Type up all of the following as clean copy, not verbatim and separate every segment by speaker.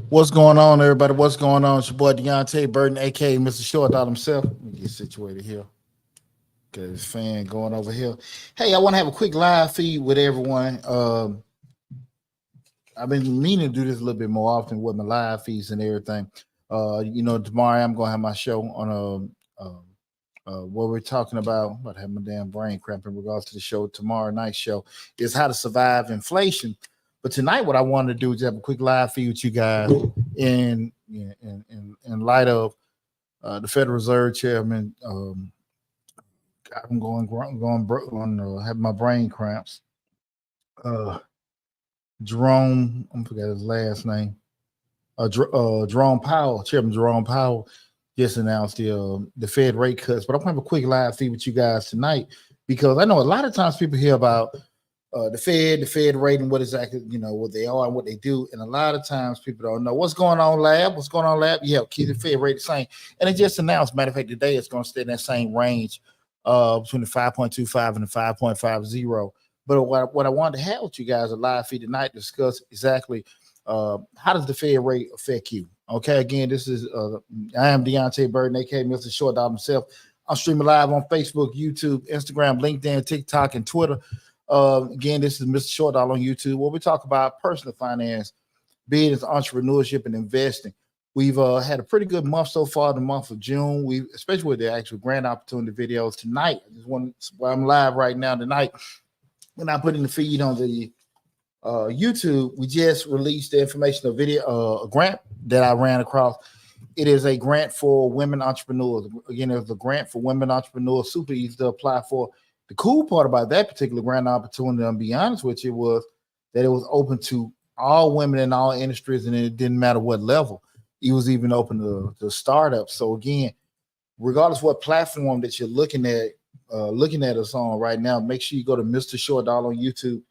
Speaker 1: What's going on, everybody? What's going on? It's your boy Deonte Burden, aka Mr. Short Dot himself. Let me get situated here. Got this fan going over here. Hey, I want to have a quick live feed with everyone. I've been meaning to do this a little bit more often with my live feeds and everything. Tomorrow I'm gonna have my show on what we're talking about. I'm about to have my damn brain cramp in regards to the show. Tomorrow night's show is how to survive inflation. But tonight, what I wanted to do is have a quick live feed with you guys in light of the Federal Reserve Chairman. I'm going have my brain cramps. Jerome, I forgot his last name. Jerome Powell, Chairman Jerome Powell, just announced the Fed rate cuts. But I'm going to have a quick live feed with you guys tonight because I know a lot of times people hear about the Fed rate and what exactly, what they are and what they do. And a lot of times people don't know what's going on, lab. What's going on, lab? Yeah, keep the Fed rate the same. And it just announced, matter of fact, today it's going to stay in that same range between the 5.25 and the 5.50. But what I wanted to have with you guys a live feed tonight, discuss exactly how does the Fed rate affect you? Okay, again, this is I am Deonte Burden, aka Mr. Short Dog himself. I'm streaming live on Facebook, YouTube, Instagram, LinkedIn, TikTok, and Twitter. Again, this is Mr. Short Dog on YouTube, where we talk about personal finance, business, entrepreneurship, and investing. We've had a pretty good month so far, the month of June. Especially with the actual grant opportunity videos tonight. While I'm live right now tonight, when I put in the feed on the YouTube, we just released the information, a grant that I ran across. It is a grant for women entrepreneurs. Again, it was a grant for women entrepreneurs, super easy to apply for. The cool part about that particular grant opportunity, I'll be honest with you, was that it was open to all women in all industries, and it didn't matter what level. It was even open to startups. So again, regardless of what platform that you're looking at, looking at us on right now, make sure you go to Mr. Short Dollar on YouTube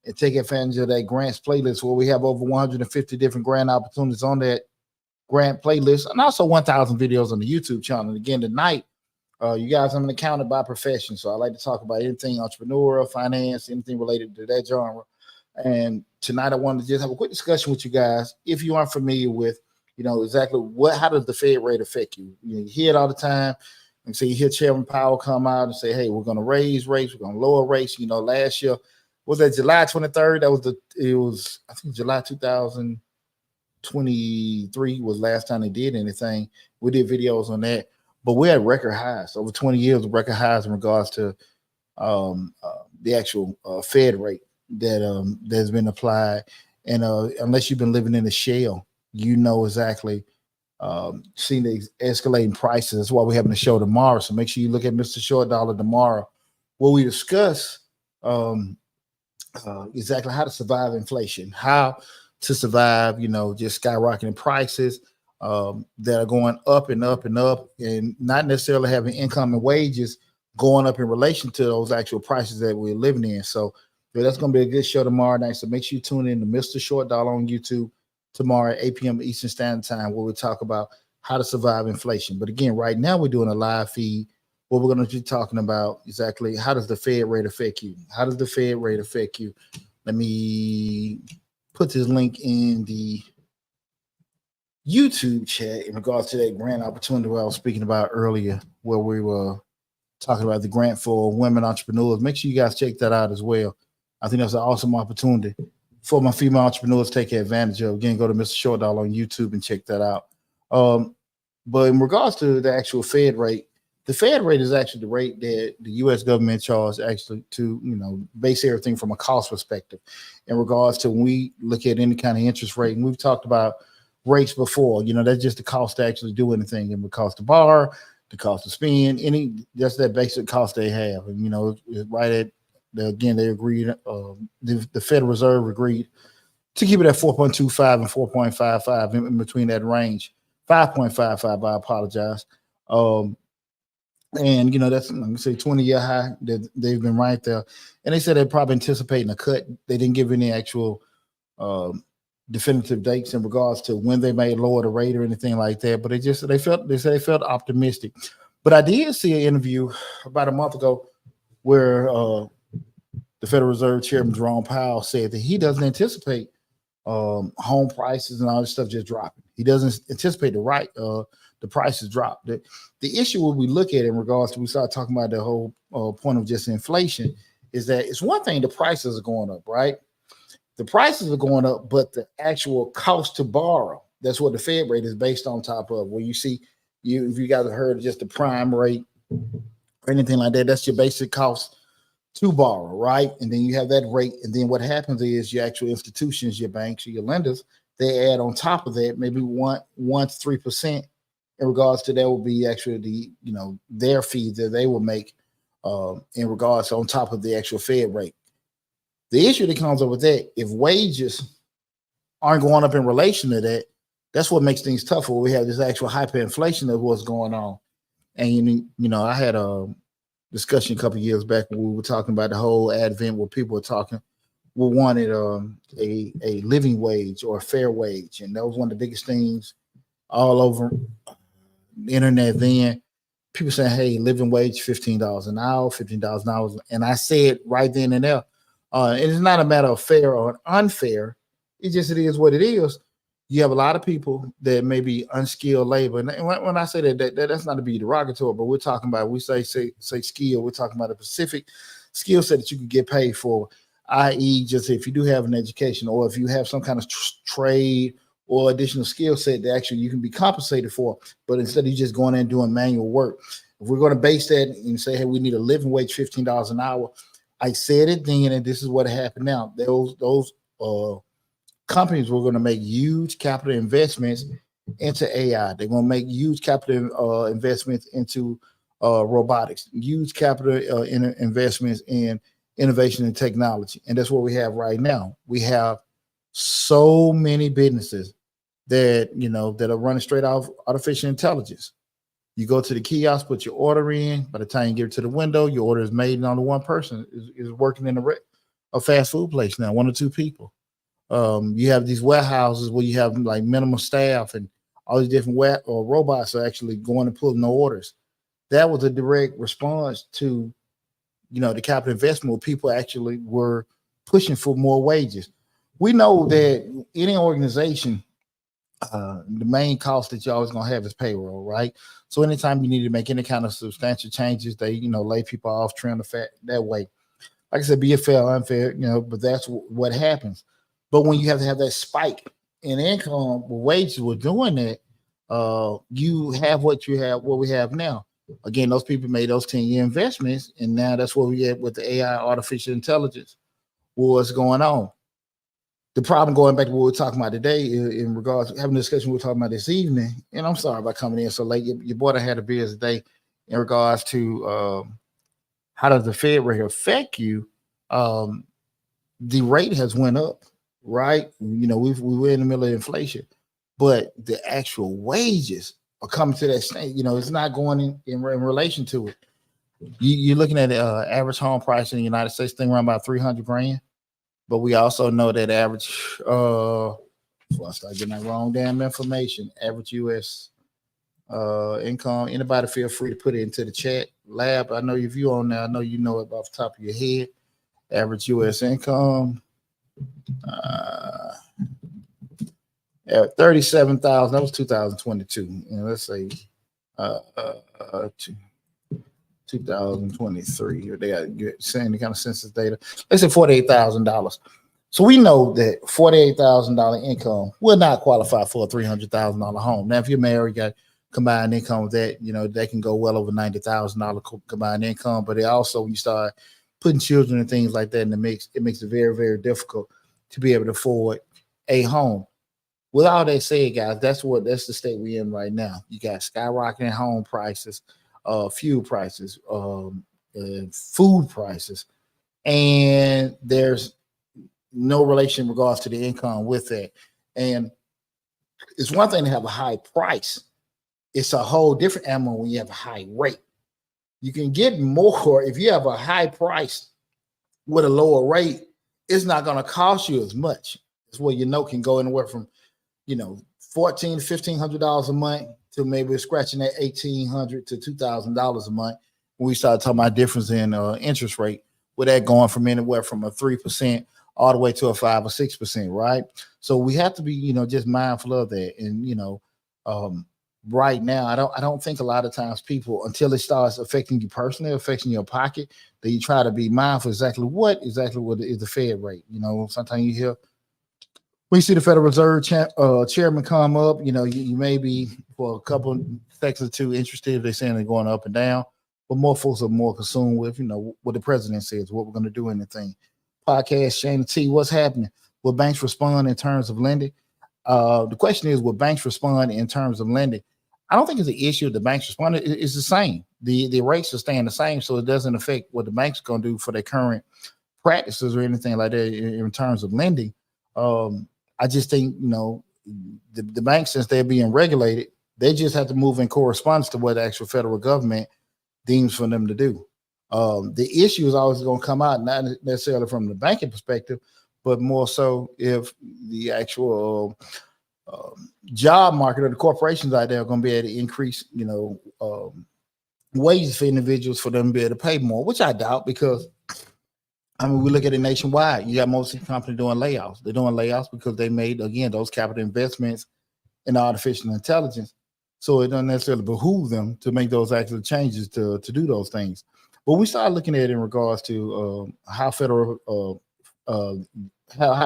Speaker 1: and take advantage of that grants playlist where we have over 150 different grant opportunities on that grant playlist, and also 1,000 videos on the YouTube channel. And again, tonight, you guys, I'm an accountant by profession, so I like to talk about anything entrepreneurial, finance, anything related to that genre. And tonight, I wanted to just have a quick discussion with you guys. If you aren't familiar with, exactly how does the Fed rate affect you? You hear it all the time. And so you hear Chairman Powell come out and say, "Hey, we're going to raise rates, we're going to lower rates." Last year was that July 23rd. It was I think July 2023 was last time they did anything. We did videos on that, but we're at record highs over 20 years of record highs in regards to the actual Fed rate that's been applied. And unless you've been living in a shell, exactly. Seeing the escalating prices. That's why we're having a show tomorrow. So make sure you look at Mr. Short Dollar tomorrow, where we discuss exactly how to survive inflation, how to survive, just skyrocketing prices that are going up and up and up, and not necessarily having income and wages going up in relation to those actual prices that we're living in. So that's going to be a good show tomorrow night. So make sure you tune in to Mr. Short Dollar on YouTube tomorrow at 8 p.m. Eastern Standard Time, where we talk about how to survive inflation. But again, right now we're doing a live feed where we're going to be talking about exactly how does the Fed rate affect you? How does the Fed rate affect you? Let me put this link in the YouTube chat in regards to that grant opportunity I was speaking about earlier, where we were talking about the grant for women entrepreneurs. Make sure you guys check that out as well. I think that's an awesome opportunity for my female entrepreneurs to take advantage of. Again, go to Mr. Short Dollar on YouTube and check that out. But in regards to the actual Fed rate, the Fed rate is actually the rate that the U.S. government charges actually to, base everything from a cost perspective. In regards to when we look at any kind of interest rate, and we've talked about rates before, that's just the cost to actually do anything. And the cost to borrow, the cost to spend, just that basic cost they have. And, right at, again, they agreed, the Federal Reserve agreed to keep it at 4.25 and 4.55 in between that range. 5.55, I apologize. And that's, let me say, 20-year high that they've been right there. And they said they're probably anticipating a cut. They didn't give any actual definitive dates in regards to when they may lower the rate or anything like that. But they said they felt optimistic. But I did see an interview about a month ago where the Federal Reserve Chairman Jerome Powell said that he doesn't anticipate home prices and all this stuff just dropping. He doesn't anticipate the prices drop. The issue when we look at it in regards to, we start talking about the whole point of just inflation, is that it's one thing the prices are going up, right? The prices are going up, but the actual cost to borrow, that's what the Fed rate is based on top of. Where you see, if you guys have heard of just the prime rate or anything like that, that's your basic cost to borrow, right? And then you have that rate, and then what happens is your actual institutions, your banks, or your lenders, they add on top of that maybe 1 to 3% in regards to that will be actually the their fee that they will make in regards to on top of the actual Fed rate. The issue that comes up with that, if wages aren't going up in relation to that, that's what makes things tougher. We have this actual hyperinflation of what's going on. And I had a discussion a couple of years back when we were talking about the whole advent where people wanted a living wage or a fair wage, and that was one of the biggest things all over the internet then. People saying, "Hey, living wage $15 an hour, $15 an hour," and I said right then and there, it's not a matter of fair or unfair. It is what it is. You have a lot of people that may be unskilled labor, and when I say that's not to be derogatory, but we're talking about, we say skill, we're talking about a specific skill set that you can get paid for, i.e., just if you do have an education or if you have some kind of trade or additional skill set that actually you can be compensated for, but instead of you just going in and doing manual work. If we're going to base that and say, hey, we need a living wage, $15 an hour, I said it then, and this is what happened now. Those companies were going to make huge capital investments into AI. They're going to make huge capital investments into robotics, huge capital investments in innovation and technology. And that's what we have right now. We have so many businesses that, that are running straight off artificial intelligence. You go to the kiosk, put your order in. By the time you get it to the window, your order is made, and only one person is working in a fast food place now, one or two people. You have these warehouses where you have like minimal staff and all these different robots are actually going and pulling the orders. That was a direct response to, the capital investment where people actually were pushing for more wages. We know that any organization, the main cost that you're always going to have is payroll, right? So anytime you need to make any kind of substantial changes, they, lay people off, trim the fat that way. Like I said, be it fair or unfair, but that's what happens. But when you have to have that spike in income, wages were doing that, you have what we have now. Again, those people made those 10-year investments, and now that's what we get with the AI, artificial intelligence, what's going on. The problem, going back to what we're talking about today, in regards to having a discussion we're talking about this evening, and I'm sorry about coming in so late. Your boy had a busy day in regards to how does the Fed rate affect you? The rate has went up, right? We were in the middle of inflation, but the actual wages are coming to that state. It's not going in relation to it. You're looking at average home price in the United States thing around about $300,000. But we also know that average, before I start getting that wrong damn information, average U.S. Income. Anybody feel free to put it into the chat. Lab, I know if you on there, I know you know it off the top of your head. Average U.S. income, 37,000. That was 2022. Let's say 2023. They got saying the kind of census data. Let's say $48,000. So we know that $48,000 income will not qualify for a $300,000 home. Now, if you're married, you got combined income with that, they can go well over $90,000 combined income. But it also, when you start putting children and things like that in the mix, it makes it very, very difficult to be able to afford a home. With all that said, guys, that's the state we're in right now. You got skyrocketing home prices, fuel prices, food prices, and there's no relation in regards to the income with that. And it's one thing to have a high price. It's a whole different animal when you have a high rate. You can get more if you have a high price with a lower rate. It's not going to cost you as much. It's where can go anywhere from $1,400 to $1,500 a month to maybe scratching that $1,800 to $2,000 a month. When we start talking about difference in interest rate, with that going from anywhere from a 3% all the way to a 5 or 6%, right? So we have to be, just mindful of that. And right now, I don't think a lot of times people, until it starts affecting you personally, affecting your pocket, that you try to be mindful exactly what is the Fed rate. Sometimes you hear, when you see the Federal Reserve chairman come up, you may be for a couple seconds or two interested if they're saying they're going up and down, but more folks are more consumed with, what the president says, what we're going to do anything. Podcast, Shane T, what's happening? Will banks respond in terms of lending? The question is, will banks respond in terms of lending? I don't think it's an issue the banks respond. It's the same. The rates are staying the same, so it doesn't affect what the bank's going to do for their current practices or anything like that in terms of lending. I just think, the banks, since they're being regulated, they just have to move in correspondence to what the actual federal government deems for them to do. The issue is always going to come out, not necessarily from the banking perspective, but more so if the actual job market or the corporations out there are going to be able to increase, wages for individuals for them to be able to pay more, which I doubt, because we look at it nationwide. You got most of the companies doing layoffs. They're doing layoffs because they made, again, those capital investments in artificial intelligence. So it doesn't necessarily behoove them to make those actual changes to do those things. But we start looking at it in regards to how how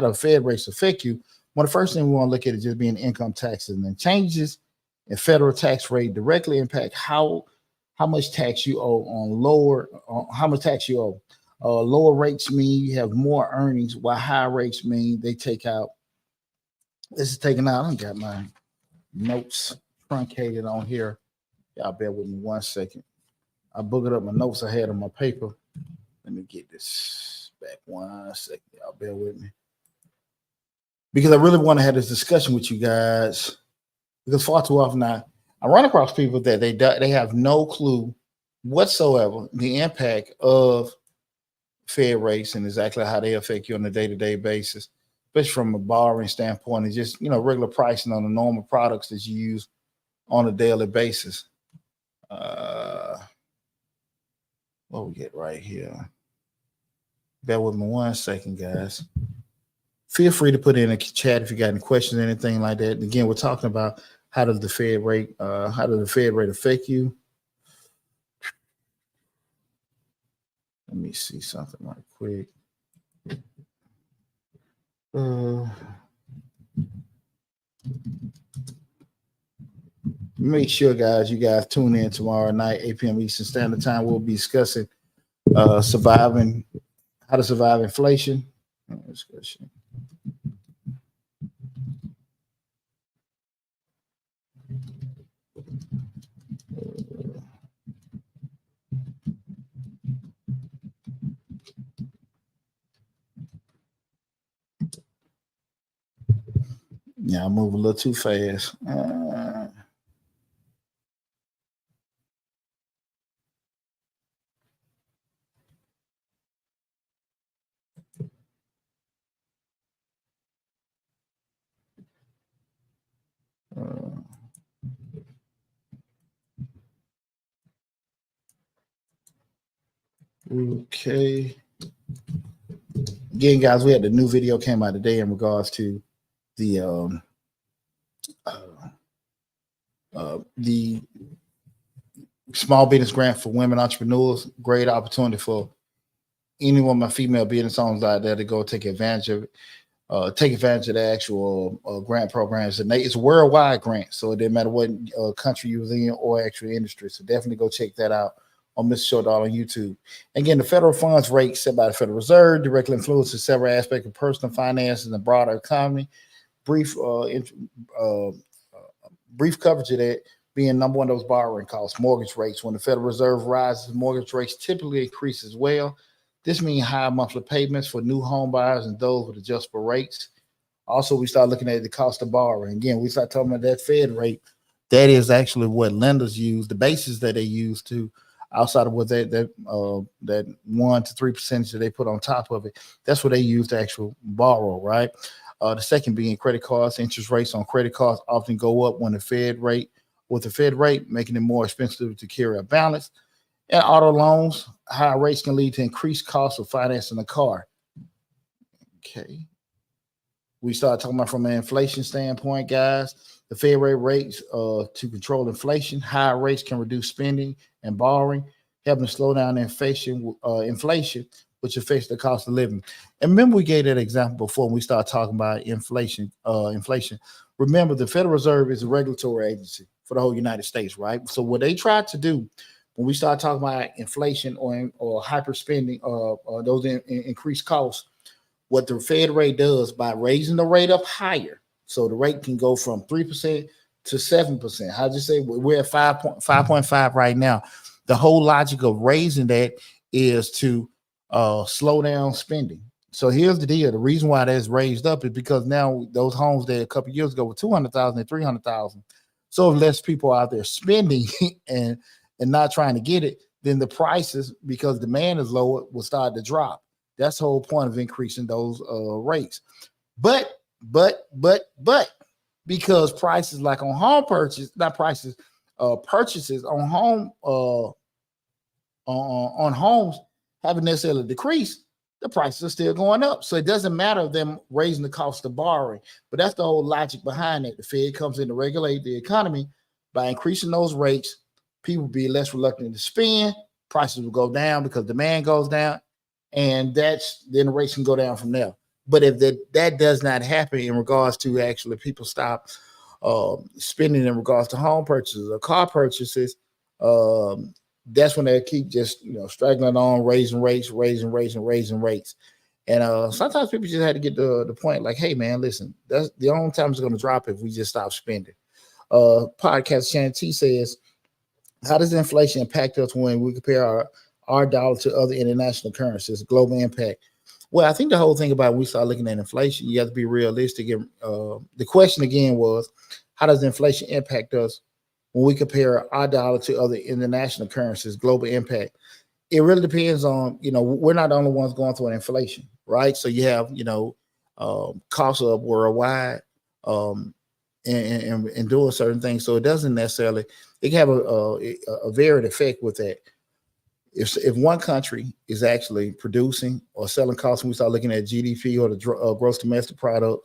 Speaker 1: the Fed rates affect you. One of the first things we want to look at is just being income taxes, and then changes in federal tax rate directly impact how much tax you owe how much tax you owe. Lower rates mean you have more earnings, while high rates mean they take out. This is taken out. I got my notes truncated on here. Y'all bear with me 1 second. I boogered up my notes I had on my paper. Let me get this back 1 second. Y'all bear with me, because I really want to have this discussion with you guys, because far too often I run across people that they have no clue whatsoever the impact of Fed rates and exactly how they affect you on a day-to-day basis, especially from a borrowing standpoint and just regular pricing on the normal products that you use on a daily basis. Uh, what we get right here? Bear with me 1 second, guys. Feel free to put in a chat if you got any questions or anything like that. Again, we're talking about how does the Fed rate affect you? Let me see something right quick. Make sure, guys, you guys tune in tomorrow night, 8 p.m. Eastern Standard Time. We'll be discussing how to survive inflation. Discussion. Yeah, I move a little too fast. Okay. Again, guys, we had the new video came out today in regards to the small business grant for women entrepreneurs. Great opportunity for any one of my female business owners out there to go take advantage of it. Take advantage of the actual grant programs, and it's a worldwide grant, so it didn't matter what country you was in or actual industry. So definitely go check that out on Mr. Short Dollar on YouTube. Again, the federal funds rate set by the Federal Reserve directly influences several aspects of personal finance and the broader economy. Brief coverage of that being number one, those borrowing costs, mortgage rates. When the Federal Reserve rises, mortgage rates typically increase as well. This means higher monthly payments for new home buyers and those with adjustable rates. Also, we start looking at the cost of borrowing. Again, we start talking about that Fed rate. That is actually what lenders use, the basis that they use to, outside of what that 1 to 3% that they put on top of it. That's what they use to actually borrow, right? The second being credit cards. Interest rates on credit cards often go up with the Fed rate, making it more expensive to carry a balance. And auto loans, high rates can lead to increased costs of financing a car. Okay. We start talking about from an inflation standpoint, guys. The Fed rates to control inflation. High rates can reduce spending and borrowing, helping to slow down inflation, which affects the cost of living. And remember, we gave that example before when we started talking about inflation. Remember, the Federal Reserve is a regulatory agency for the whole United States, right? So what they tried to do when we start talking about inflation or hyper spending or those increased costs, what the Fed rate does by raising the rate up higher, so the rate can go from 3% to 7%. How'd you say we're at 5.5 right now? The whole logic of raising that is to slow down spending. So here's the deal: the reason why that's raised up is because now those homes that a couple of years ago were 200,000 and 300,000. So if less people out there spending and not trying to get it, then the prices, because demand is lower, will start to drop. That's the whole point of increasing those rates. But because prices like on home purchase, not prices, purchases on home on homes haven't necessarily decreased, the prices are still going up. So it doesn't matter them raising the cost of borrowing. But that's the whole logic behind it. The Fed comes in to regulate the economy by increasing those rates. People will be less reluctant to spend. Prices will go down because demand goes down, and then the rates can go down from there. But if that does not happen in regards to actually people stop spending in regards to home purchases or car purchases, that's when they keep just straggling on, raising rates. And sometimes people just had to get to the point like, hey man, listen, that's the only time it's going to drop if we just stop spending. Podcast Shannon T says, how does inflation impact us when we compare our dollar to other international currencies? Global impact. Well, I think the whole thing about when we start looking at inflation, you have to be realistic. And the question again was, how does inflation impact us when we compare our dollar to other international currencies, global impact, it really depends on, we're not the only ones going through an inflation, right? So you have, costs up worldwide, um, and doing certain things. So it doesn't necessarily, it can have a varied effect with that. If one country is actually producing or selling costs, when we start looking at GDP or the gross domestic product,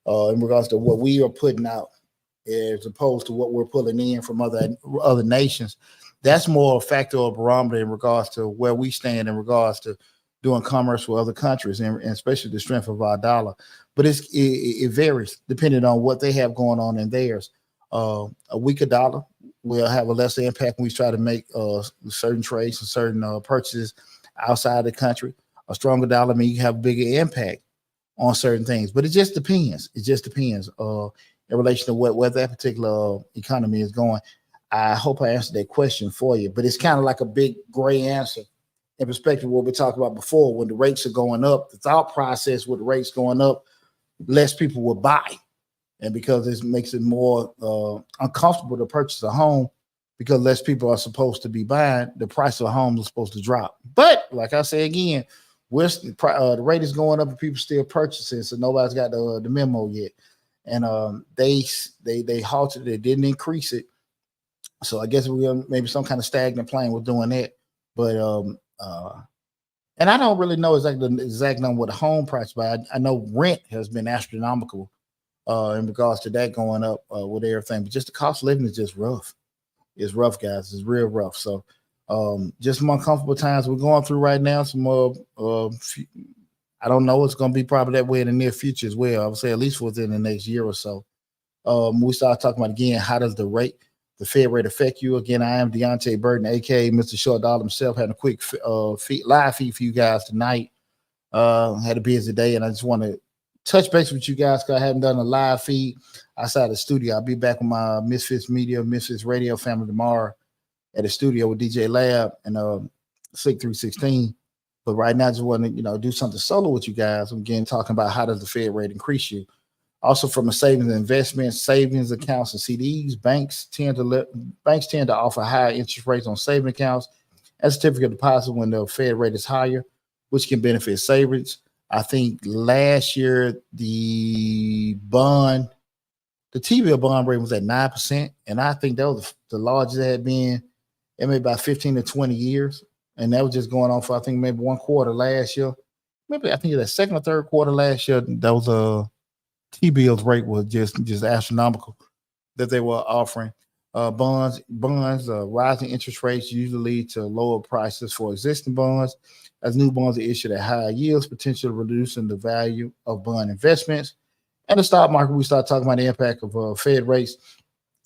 Speaker 1: in regards to what we are putting out, as opposed to what we're pulling in from other nations, that's more a factor or barometer in regards to where we stand in regards to doing commerce with other countries, and especially the strength of our dollar. But it varies depending on what they have going on in theirs. A weaker dollar will have a lesser impact when we try to make certain trades and certain purchases outside the country. A stronger dollar means you have a bigger impact on certain things, but it just depends. It just depends in relation to where that particular economy is going. I hope I answered that question for you, but it's kind of like a big gray answer in perspective of what we talked about before. When the rates are going up, the thought process with the rates going up, less people will buy. And because this makes it more uncomfortable to purchase a home, because less people are supposed to be buying, the price of homes is supposed to drop. But like I say again, the rate is going up and people still purchasing, so nobody's got the memo yet. And they halted it, didn't increase it. So I guess we're maybe some kind of stagnant plane with doing that. But and I don't really know exactly the exact number with the home price, but I know rent has been astronomical in regards to that going up with everything. But just the cost of living is just rough. It's rough, guys. It's real rough. So just some uncomfortable times we're going through right now. Some I don't know. It's going to be probably that way in the near future as well. I would say at least within the next year or so. We start talking about again, how does the Fed rate affect you? Again, I am Deonte Burden, aka Mr. Short Dollar himself. Had a quick live feed for you guys tonight. Had a busy day, and I just want to touch base with you guys because I haven't done a live feed outside the studio. I'll be back with my Misfits Media, Misfits Radio family tomorrow at the studio with DJ Lab and Slick 316. But right now, I just want to do something solo with you guys. I'm again talking about how does the Fed rate increase you. Also, from a savings and investments, savings accounts and CDs, banks tend to offer higher interest rates on saving accounts and certificate deposit when the Fed rate is higher, which can benefit savings. I think last year the T-bill bond rate was at 9%, and I think that was the largest it had been in maybe about 15 to 20 years, and that was just going on for I think maybe one quarter last year. Maybe I think the second or third quarter last year, that was a T-bills rate was just astronomical that they were offering. Bonds, rising interest rates usually lead to lower prices for existing bonds, as new bonds are issued at higher yields, potentially reducing the value of bond investments. And the stock market, we start talking about the impact of Fed rates.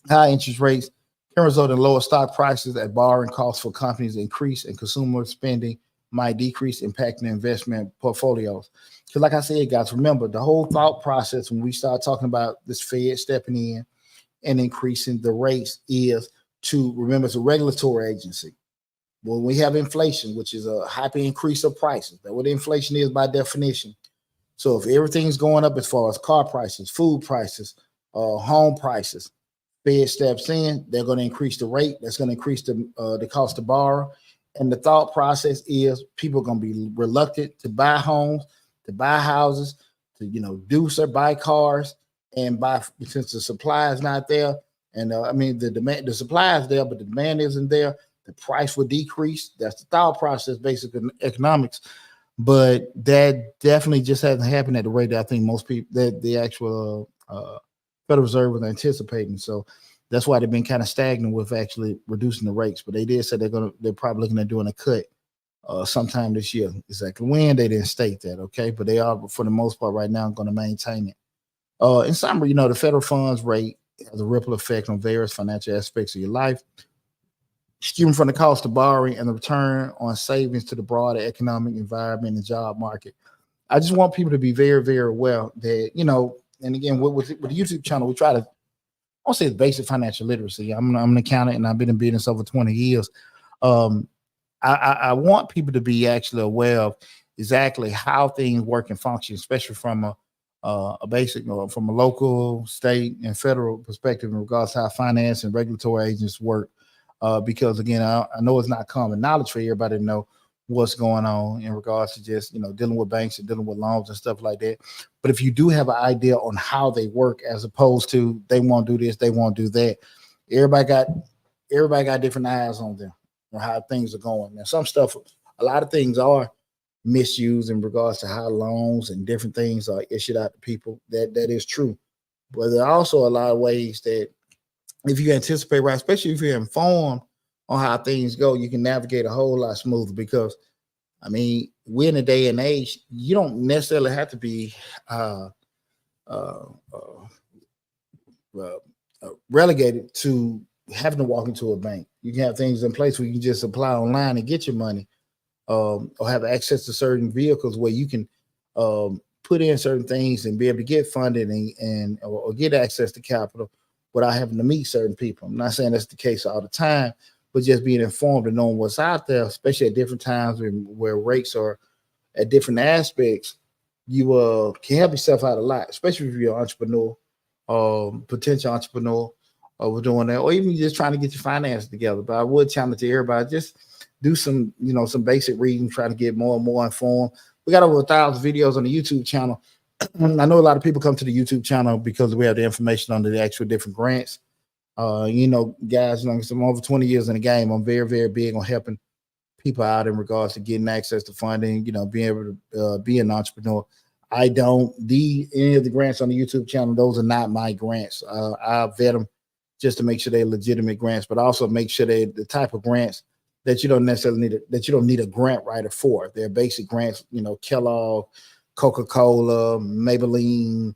Speaker 1: High interest rates can result in lower stock prices as borrowing costs for companies increase and consumer spending might decrease, impacting investment portfolios. Because like I said, guys, remember the whole thought process when we start talking about this Fed stepping in and increasing the rates is to remember it's a regulatory agency. When we have inflation, which is a hyper increase of prices, that's what inflation is by definition. So if everything's going up as far as car prices, food prices, home prices, Fed steps in, they're going to increase the rate. That's going to increase the cost to borrow. And the thought process is people are going to be reluctant to buy homes, to buy houses, to buy cars, and buy since the supply is not there. And the supply is there, but the demand isn't there. The price will decrease. That's the thought process, basic economics. But that definitely just hasn't happened at the rate that I think most people, that the actual Federal Reserve was anticipating. So that's why they've been kind of stagnant with actually reducing the rates. But they did say they're probably looking at doing a cut sometime this year. Exactly when, they didn't state that, okay? But they are, for the most part, right now, going to maintain it. In summary, the federal funds rate has a ripple effect on various financial aspects of your life, skewing from the cost of borrowing and the return on savings to the broader economic environment and job market. I just want people to be very, very aware that, and again, with the YouTube channel, we try to, I won't say it's basic financial literacy. I'm an accountant and I've been in business over 20 years. I want people to be actually aware of exactly how things work and function, especially from a basic from a local, state, and federal perspective in regards to how finance and regulatory agents work. Because again, I know it's not common knowledge for everybody to know what's going on in regards to just dealing with banks and dealing with loans and stuff like that. But if you do have an idea on how they work, as opposed to they won't do this, they won't do that, everybody got different eyes on them or how things are going. Now, some stuff, a lot of things are misused in regards to how loans and different things are issued out to people. That is true. But there are also a lot of ways that if you anticipate right, especially if you're informed on how things go, you can navigate a whole lot smoother. Because I mean, we're in a day and age, you don't necessarily have to be relegated to having to walk into a bank. You can have things in place where you can just apply online and get your money, or have access to certain vehicles where you can put in certain things and be able to get funded and or get access to capital without having to meet certain people. I'm not saying that's the case all the time, but just being informed and knowing what's out there, especially at different times where rates are at different aspects, you can help yourself out a lot, especially if you're an entrepreneur, potential entrepreneur, or doing that, or even just trying to get your finances together. But I would challenge everybody, just do some basic reading, try to get more and more informed. We got over 1,000 videos on the YouTube channel. I know a lot of people come to the YouTube channel because we have the information on the actual different grants. Guys, I'm over 20 years in the game. I'm very, very big on helping people out in regards to getting access to funding, being able to be an entrepreneur. I don't need any of the grants on the YouTube channel. Those are not my grants. I vet them just to make sure they're legitimate grants, but also make sure they're the type of grants that you don't necessarily need a grant writer for. They're basic grants, Kellogg, Coca-Cola, Maybelline,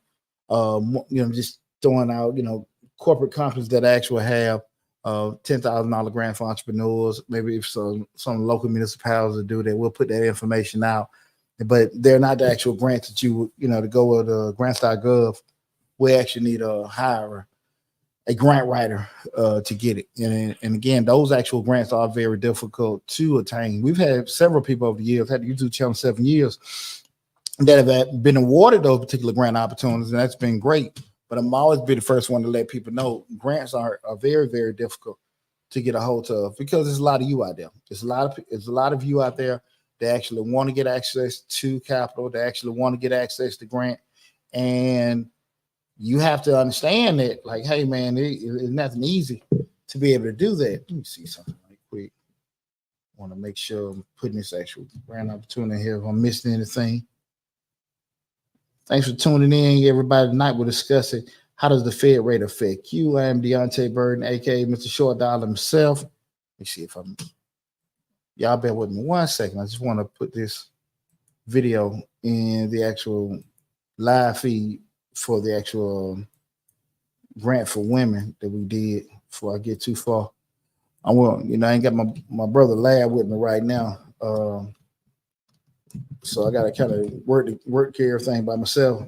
Speaker 1: just throwing out, corporate companies that actually have $10,000 grant for entrepreneurs. Maybe if some local municipalities do that, we'll put that information out. But they're not the actual grants that you to go with grants.gov. We actually need to hire a grant writer to get it. And again, those actual grants are very difficult to attain. We've had several people over the years, had the YouTube channel 7 years, that have been awarded those particular grant opportunities, and that's been great. But I'm always be the first one to let people know grants are very, very difficult to get a hold of, because there's a lot of you out there. There's a lot of you out there that actually want to get access to capital, that actually want to get access to grant. And you have to understand that, like, hey, man, it's nothing easy to be able to do that. Let me see something right quick. I want to make sure I'm putting this actual grant opportunity here if I'm missing anything. Thanks for tuning in, everybody. Tonight we're discussing how does the Fed rate affect you. I am Deonte Burden, aka Mr. Short Dollar himself. Let me see if y'all bear with me 1 second. I just want to put this video in the actual live feed for the actual grant for women that we did before I get too far. I ain't got my brother Lad with me right now. So I got to kind of work care everything by myself.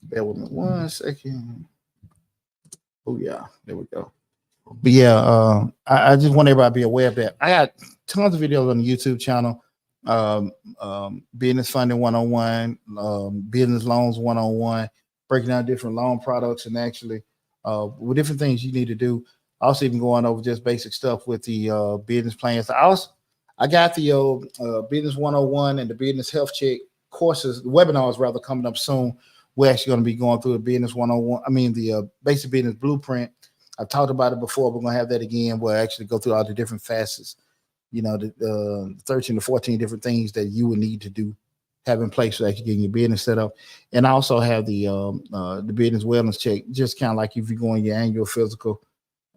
Speaker 1: Bear with me 1 second. Oh yeah, there we go. But yeah, I just want everybody to be aware of that. I got tons of videos on the YouTube channel. Business funding 101, business loans 101, breaking down different loan products, and actually with different things you need to do. Also, even going over just basic stuff with the business plans. I got the business 101 and the business health check courses, webinars rather, coming up soon. We're actually going to be going through the business 101. I mean, the basic business blueprint. I've talked about it before. We're going to have that again. We'll actually go through all the different facets, the 13 to 14 different things that you would need to do, have in place so that you get your business set up. And also have the business wellness check, just kind of like if you're going your annual physical,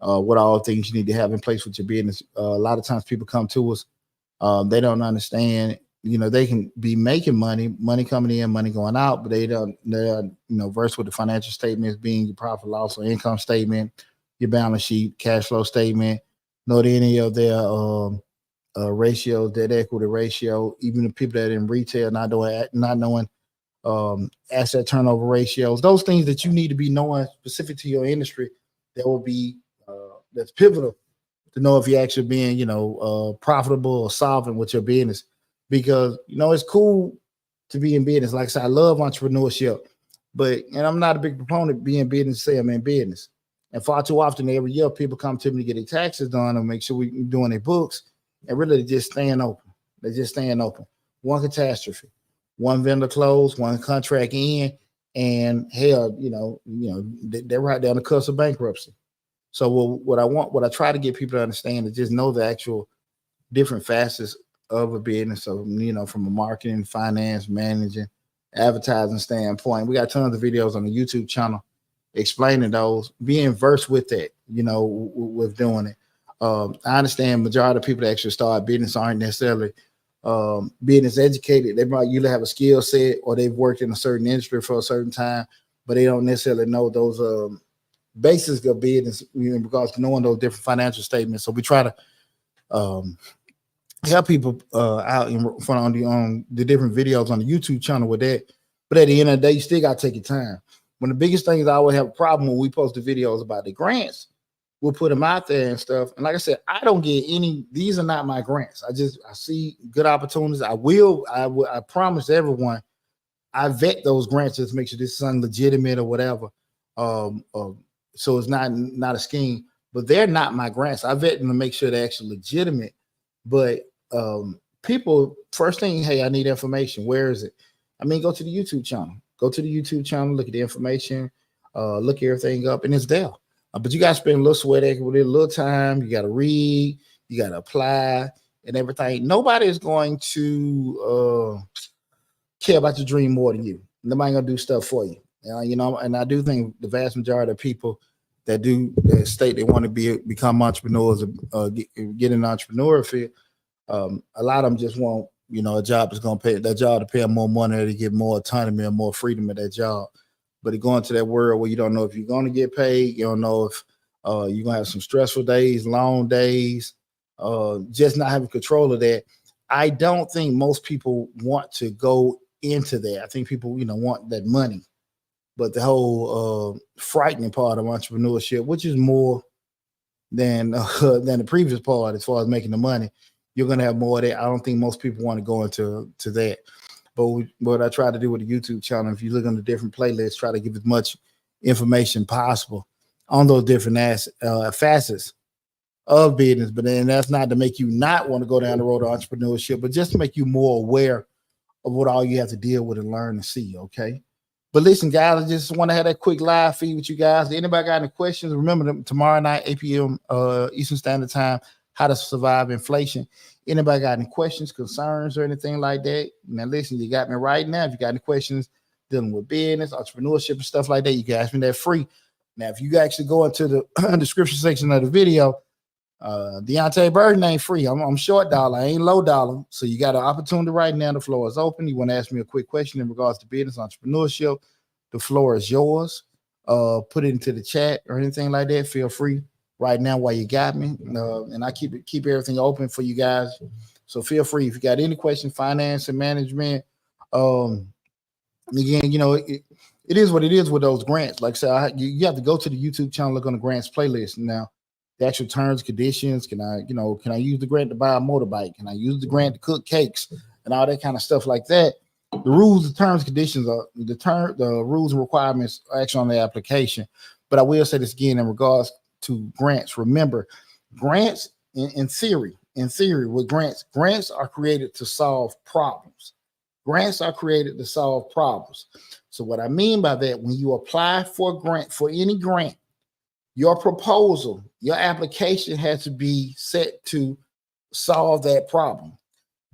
Speaker 1: what all the things you need to have in place with your business. A lot of times people come to us, they don't understand, they can be making money coming in, money going out, but they're versed with the financial statements, being your profit, loss, or income statement, your balance sheet, cash flow statement, not any of their ratios, debt equity ratio, even the people that are in retail not knowing asset turnover ratios, those things that you need to be knowing specific to your industry, that will be that's pivotal to know if you're actually being, profitable or solvent with your business. Because, it's cool to be in business. Like I said, I love entrepreneurship, and I'm not a big proponent of being business, say I'm in business. And far too often every year people come to me to get their taxes done and make sure we're doing their books, and really they're just staying open. They're just staying open. One catastrophe, one vendor closed, one contract in, and hell, they're right down the cusp of bankruptcy. So what I try to get people to understand is just know the actual different facets of a business. So, from a marketing, finance, managing, advertising standpoint, we got tons of videos on the YouTube channel explaining those, being versed with that, with doing it. I understand majority of people that actually start business aren't necessarily business educated. They might usually have a skill set or they've worked in a certain industry for a certain time, but they don't necessarily know those basics of business in regards to knowing those different financial statements. So we try to help people out in front on the different videos on the YouTube channel with that. But at the end of the day, you still got to take your time. One of the biggest things I always have a problem when we post the videos about the grants, we'll put them out there and stuff. And like I said, I don't get any, these are not my grants. I see good opportunities. I promise everyone, I vet those grants just to make sure this is legitimate or whatever. So it's not a scheme, but they're not my grants. I vet them to make sure they're actually legitimate. But people, first thing, hey, I need information. Where is it? Go to the YouTube channel. Go to the YouTube channel, look at the information, look everything up, and it's there. But you got to spend a little sweat equity, a little time. You got to read, you got to apply, and everything. Nobody is going to care about your dream more than you. Nobody gonna do stuff for you. And I do think the vast majority of people that state they want to become entrepreneurs, get in the entrepreneurial field, a lot of them just want, a job that's going to pay that job to pay them more money or to get more autonomy and more freedom at that job. But to go into that world where you don't know if you're going to get paid, you don't know if you're going to have some stressful days, long days, just not having control of that. I don't think most people want to go into that. I think people, want that money. But the whole frightening part of entrepreneurship, which is more than the previous part as far as making the money, you're going to have more of that. I don't think most people want to go into that. But what I try to do with the YouTube channel, if you look on the different playlists, try to give as much information possible on those different facets of business. But then that's not to make you not want to go down the road of entrepreneurship, but just to make you more aware of what all you have to deal with and learn and see, okay? But listen, guys, I just want to have that quick live feed with you guys. Anybody got any questions? Remember, tomorrow night, 8 p.m. Eastern Standard Time, how to survive inflation. Anybody got any questions, concerns, or anything like that? Now, listen, you got me right now. If you got any questions dealing with business, entrepreneurship, and stuff like that, you can ask me that free. Now, if you actually go into the description section of the video, Deonte Burden ain't free. I'm short dollar. I ain't low dollar. So you got an opportunity right now. The floor is open. You want to ask me a quick question in regards to business, entrepreneurship, the floor is yours. Put it into the chat or anything like that. Feel free right now while you got me. And I keep everything open for you guys. So feel free if you got any questions, finance and management. Again, it is what it is with those grants. Like I said, you have to go to the YouTube channel, look on the grants playlist. Now, the actual terms, conditions, can I use the grant to buy a motorbike? Can I use the grant to cook cakes and all that kind of stuff like that? The rules, the terms, conditions are the rules and requirements are actually on the application. But I will say this again in regards to grants. Remember, grants in theory with grants are created to solve problems. Grants are created to solve problems. So what I mean by that, when you apply for a grant, for any grant, your proposal, your application has to be set to solve that problem.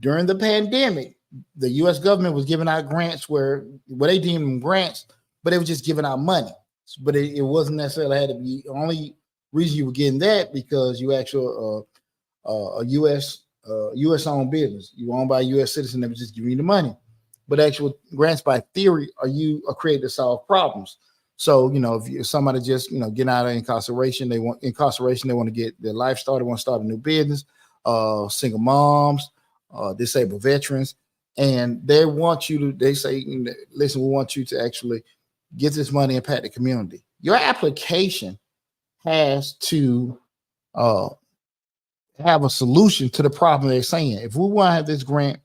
Speaker 1: During the pandemic, the U.S. government was giving out grants where they deemed them grants, but they were just giving out money. But it wasn't necessarily had to be the only reason you were getting that because you actually a U.S. owned business. You owned by a U.S. citizen that was just giving you the money. But actual grants by theory are created to solve problems. So, if somebody just, getting out of incarceration, they want to get their life started, want to start a new business, single moms, disabled veterans, and they say, listen, we want you to actually get this money and impact the community. Your application has to have a solution to the problem they're saying. If we want to have this grant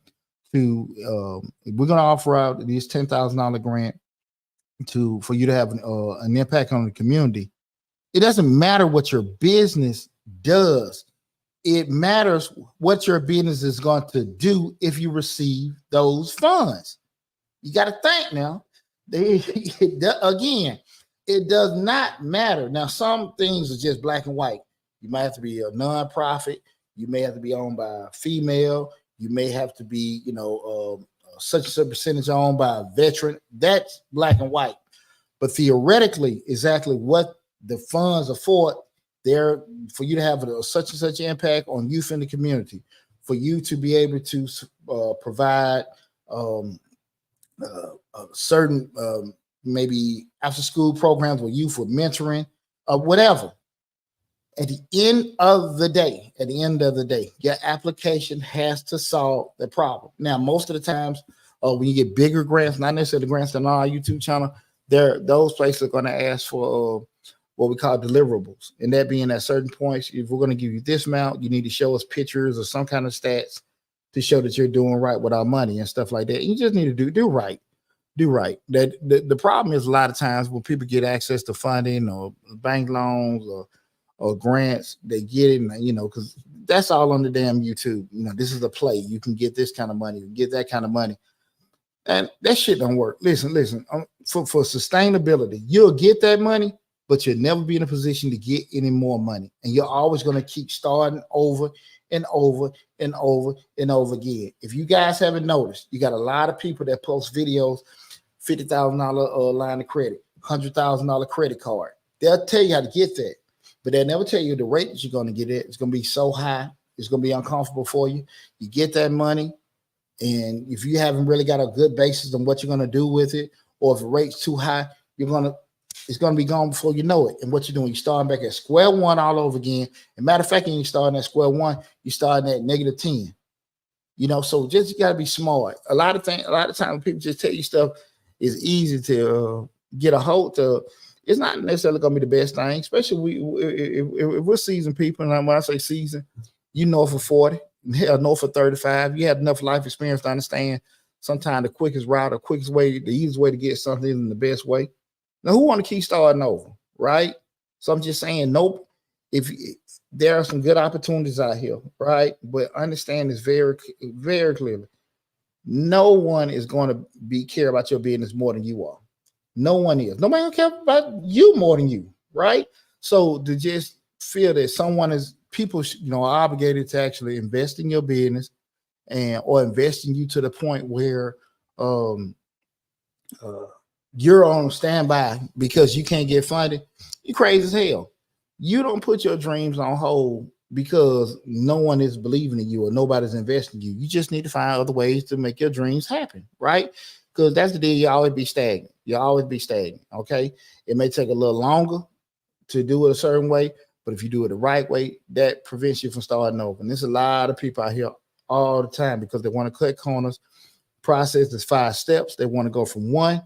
Speaker 1: to, if we're going to offer out this $10,000 grant for you to have an impact on the community, it doesn't matter what your business does. It matters what your business is going to do if you receive those funds. You got to think now. Again, it does not matter. Now, some things are just black and white. You might have to be a nonprofit. You may have to be owned by a female. You may have to be, such and such percentage owned by a veteran. That's black and white. But theoretically, exactly what the funds are for, they're for you to have such and such impact on youth in the community, for you to be able to provide certain maybe after school programs with youth with mentoring or whatever. At the end of the day, your application has to solve the problem. Now, most of the times when you get bigger grants, not necessarily grants on our YouTube channel, those places are going to ask for what we call deliverables. And that being at certain points, if we're going to give you this amount, you need to show us pictures or some kind of stats to show that you're doing right with our money and stuff like that. You just need to do right. That the problem is a lot of times when people get access to funding or bank loans or grants, they get it, because that's all on the damn YouTube. This is a play. You can get this kind of money, you can get that kind of money. And that shit don't work. Listen, for sustainability, you'll get that money, but you'll never be in a position to get any more money. And you're always going to keep starting over and over and over and over again. If you guys haven't noticed, you got a lot of people that post videos, $50,000 line of credit, $100,000 credit card. They'll tell you how to get that, but they'll never tell you the rate that you're going to get it. It's going to be so high. It's going to be uncomfortable for you. You get that money, and if you haven't really got a good basis on what you're going to do with it, or if the rate's too high, it's going to be gone before you know it. And what you're doing, you're starting back at square one all over again. And matter of fact, when you're starting at square one, you're starting at -10. So just you got to be smart. A lot of times when people just tell you stuff is easy to get a hold of. It's not necessarily going to be the best thing, especially if we're seasoned people. And when I say seasoned, for 40, hell, know for 35. You have enough life experience to understand sometimes the quickest route or quickest way, the easiest way to get something isn't the best way. Now, who want to keep starting over, right? So I'm just saying, nope. If there are some good opportunities out here, right? But understand this very, very clearly. No one is going to care about your business more than you are. No one is. Nobody will care about you more than you, right? So to just feel that people are obligated to actually invest in your business or invest in you to the point where you're on standby because you can't get funded. You're crazy as hell. You don't put your dreams on hold because no one is believing in you or nobody's investing in you. You just need to find other ways to make your dreams happen, right? Because that's the deal. You'll always be stagnant. Okay? It may take a little longer to do it a certain way, but if you do it the right way, that prevents you from starting over. And there's a lot of people out here all the time because they want to cut corners. Process is 5 steps. They want to go from 1.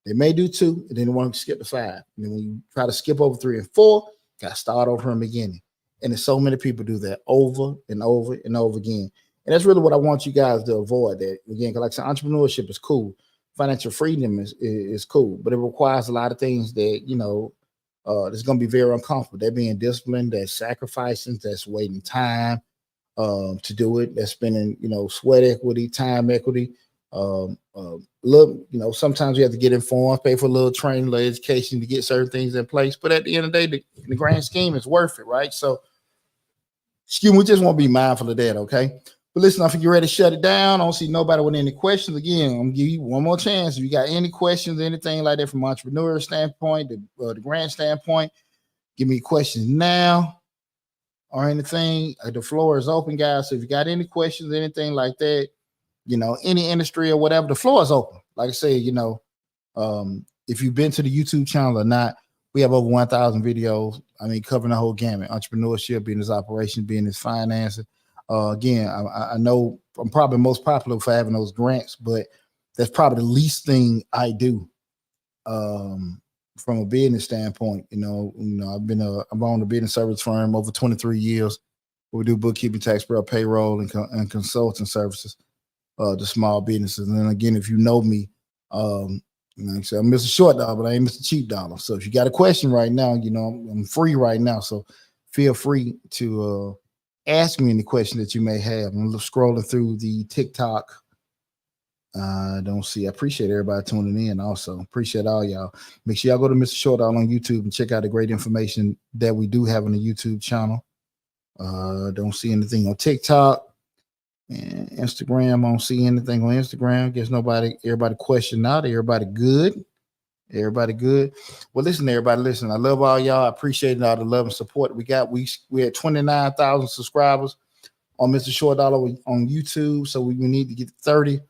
Speaker 1: They may do 2, and then they want to skip to 5. And then when you try to skip over 3 and 4, you got to start over from the beginning. And there's so many people do that over and over and over again. And that's really what I want you guys to avoid. That again, because like I said, entrepreneurship is cool. Financial freedom is cool, but it requires a lot of things that, it's going to be very uncomfortable. They're being disciplined, that's sacrificing, that's waiting time to do it. That's spending, sweat equity, time equity. Sometimes you have to get informed, pay for a little training, a little education to get certain things in place. But at the end of the day, the grand scheme is worth it, right? So, we just want to be mindful of that, okay? But listen, if you're ready to shut it down, I don't see nobody with any questions. Again, I'm going to give you one more chance. If you got any questions, anything like that from an entrepreneur standpoint, the grant standpoint, give me questions now or anything. The floor is open, guys. So if you got any questions, anything like that, any industry or whatever, the floor is open. Like I said, if you've been to the YouTube channel or not, we have over 1,000 videos. Covering the whole gamut: entrepreneurship, business operations, business financing. Again, I know I'm probably most popular for having those grants, but that's probably the least thing I do from a business standpoint. I've owned a business service firm over 23 years. We do bookkeeping, tax prep, payroll, and consulting services to small businesses. And then again, if you know me, like I said, I'm Mr. Short Dollar, but I ain't Mr. Cheap Dollar. So if you got a question right now, I'm free right now. So feel free to ask me any question that you may have. I'm scrolling through the TikTok. I don't see. I appreciate everybody tuning in. Also, appreciate all y'all. Make sure y'all go to Mr. Short Dollar on YouTube and check out the great information that we do have on the YouTube channel. Don't see anything on TikTok and Instagram. I don't see anything on Instagram. Guess everybody questioned out. Everybody good. Everybody good. Well, listen, everybody, listen. I love all y'all. I appreciate all the love and support we got. We had 29,000 subscribers on Mr. Short Dollar on YouTube. So we need to get 30.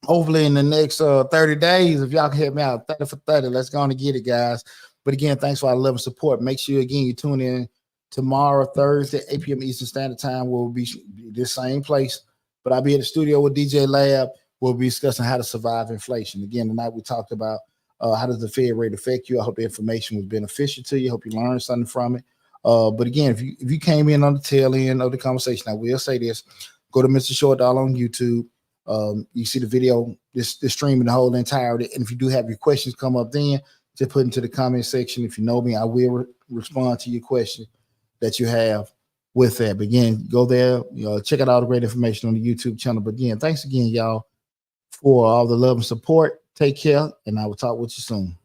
Speaker 1: Hopefully in the next 30 days, if y'all can help me out, 30 for 30, let's go on and get it, guys. But again, thanks for our love and support. Make sure, again, you tune in tomorrow, Thursday, 8 p.m. Eastern Standard Time. We'll be this same place, but I'll be at the studio with DJ Lab. We'll be discussing how to survive inflation. Again, tonight we talked about how does the Fed rate affect you. I hope the information was beneficial to you. I hope you learned something from it. But again, if you came in on the tail end of the conversation, I will say this: go to Mr. Short Dollar on YouTube. You see the video, this streaming the whole entirety. And if you do have your questions come up, then just put into the comment section. If you know me, I will respond to your question that you have with that. But again, go there, check out all the great information on the YouTube channel. But again, thanks again, y'all, for all the love and support. Take care, and I will talk with you soon.